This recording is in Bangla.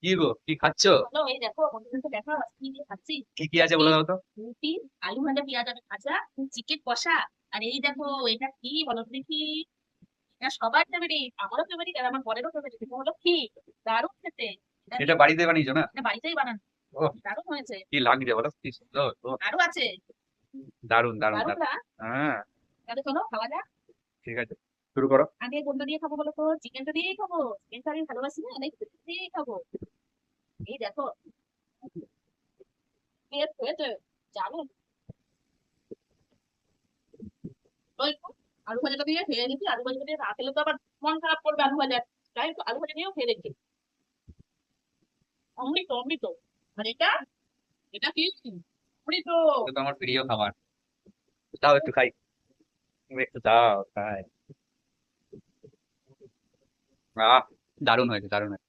কি গো, কি খাচ্ছ? হলো এই দেখো বন্ধুদেরকে দেখো কি দিয়ে খাচ্ছি। কি কি আছে রুটি, বলে দাও তো। রুটি, আলু ভাজা, পেঁয়াজ আলু ভাজা, চিকেন কষা। আর এই দেখো এটা কি বলো তো দেখি। এটা সবার ফেভারিট, আমারও ফেভারিট আর আমার বরেরও ফেভারিট। এটা হলো কি, দারুণ খেতে। এটা এটা দিয়ে বাড়িতে বানিয়েছো না? এটা বাড়িতেই বানানো, ও, দারুণ হয়েছে। কি লাগছে বলো, কি সুন্দর। ও, আরো আছে, দারুন দারুন দারুণ দারুন। না? হ্যাঁ, তাহলে চলো খাওয়া যাক। ঠিক আছে, শুরু করো। আগে কোনটা দিয়ে খাবো বলো তো? চিকেনটা দিয়েই খাবো, চিকেনটা আমি ভালোবাসি না, তাই চিকেন দিয়েই খাবো। এই দেখো, টেস্ট হয়েছে, দারুণ। ওই তো, আলু ভাজাটা দিয়ে খেয়ে নিচ্ছি। আলু ভাজাটা দিয়ে না খেলে তো আবার মন খারাপ করবে আলু ভাজা। তাই একটু আলু ভাজা দিয়েও খেয়ে দেখছি। অমৃত অমৃত। আর এটা, এটা কি অমৃত। এটা তো আমার প্রিয় খাবার। দাও একটু খাই, তুমি একটু দাও খাই। আহ, দারুণ হয়েছে, দারুণ হয়েছে।